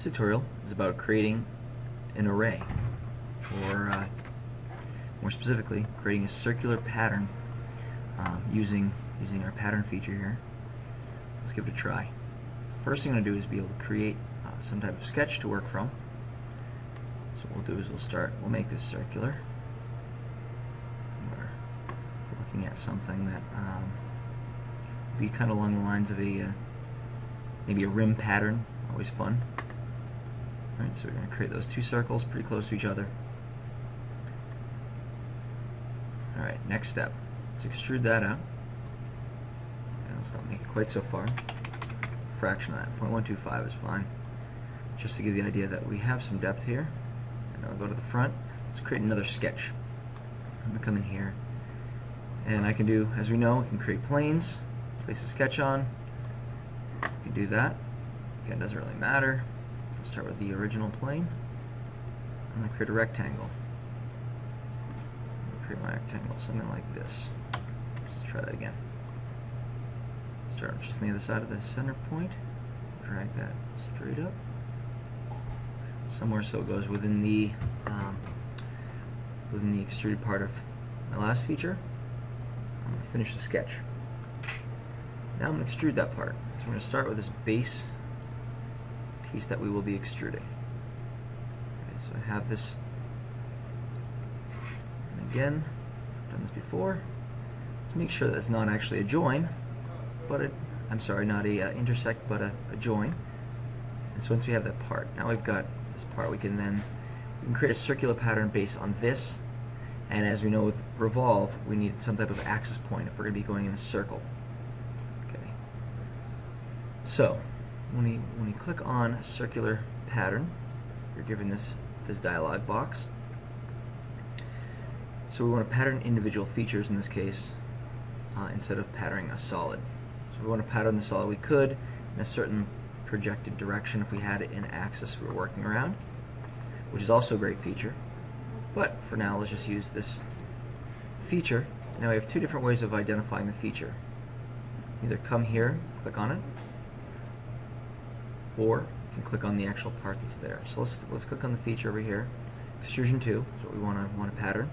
This tutorial is about creating an array, or more specifically, creating a circular pattern using our pattern feature here. Let's give it a try. First thing I'm going to do is be able to create some type of sketch to work from. So what we'll do is we'll make this circular. We're looking at something that be kind of along the lines of a maybe a rim pattern. Always fun. Alright, so we're going to create those two circles pretty close to each other. Alright, next step. Let's extrude that out. And let's not make it quite so far. Fraction of that, 0.125 is fine. Just to give the idea that we have some depth here. And I'll go to the front. Let's create another sketch. I'm going to come in here. And I can do, as we know, we can create planes, place a sketch on. We can do that. Again, it doesn't really matter. We'll start with the original plane. I'm going to create a rectangle. Create my rectangle, something like this. Let's try that again. Start just on the other side of the center point. Drag that straight up. Somewhere so it goes within the extruded part of my last feature. I'm going to finish the sketch. Now I'm going to extrude that part. So we're going to start with this base piece that we will be extruding. Okay, so I have this. And again, I've done this before. Let's make sure that it's not actually a join, but I'm sorry, not a intersect, but a join. And so once we have that part, now we've got this part, we can create a circular pattern based on this. And as we know with revolve, we need some type of axis point if we're going to be going in a circle. Okay. So when we click on circular pattern, you're given this dialog box. So we want to pattern individual features in this case instead of patterning a solid. So if we want to pattern the solid, we could in a certain projected direction if we had it in axis we were working around, which is also a great feature. But for now, let's just use this feature. Now we have two different ways of identifying the feature. Either come here, click on it, or you can click on the actual part that's there. So let's click on the feature over here. Extrusion 2 is what we want to pattern.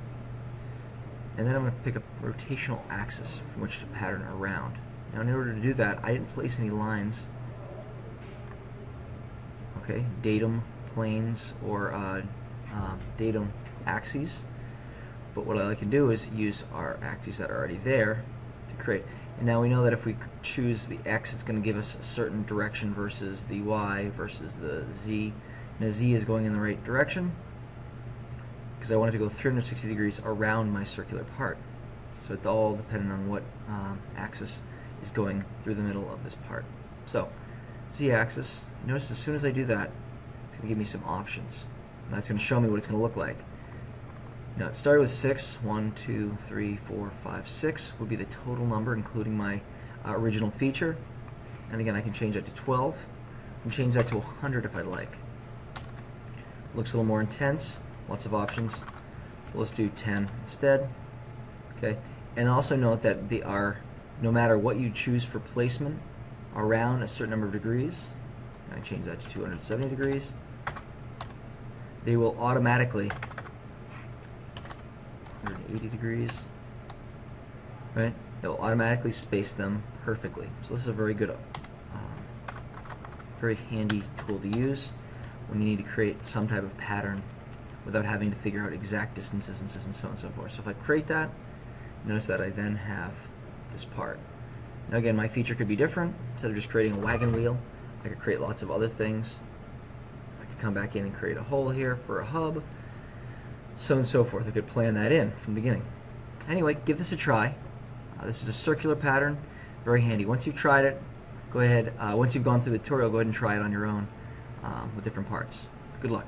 And then I'm going to pick a rotational axis from which to pattern around. Now in order to do that, I didn't place any lines, okay, datum planes or datum axes, but what I can do is use our axes that are already there to create. And now we know that if we choose the X, it's going to give us a certain direction versus the Y versus the Z. Now Z is going in the right direction because I want it to go 360 degrees around my circular part. So it's all dependent on what axis is going through the middle of this part. So Z axis, notice as soon as I do that, it's going to give me some options. Now it's going to show me what it's going to look like. Now it started with 6. 1, 2, 3, 4, 5, 6 would be the total number, including my original feature. And again, I can change that to 12. I can change that to 100 if I'd like. Looks a little more intense. Lots of options. So let's do 10 instead. Okay. And also note that they are, no matter what you choose for placement, around a certain number of degrees. I change that to 270 degrees. They will automatically 180 degrees, right? They'll automatically space them perfectly. So this is a very good, very handy tool to use when you need to create some type of pattern without having to figure out exact distances and so on and so forth. So if I create that, notice that I then have this part. Now again, my feature could be different. Instead of just creating a wagon wheel, I could create lots of other things. I could come back in and create a hole here for a hub, so on and so forth. I could plan that in from the beginning. Anyway, give this a try. This is a circular pattern, very handy. Once you've tried it, go ahead, once you've gone through the tutorial, go ahead and try it on your own with different parts. Good luck.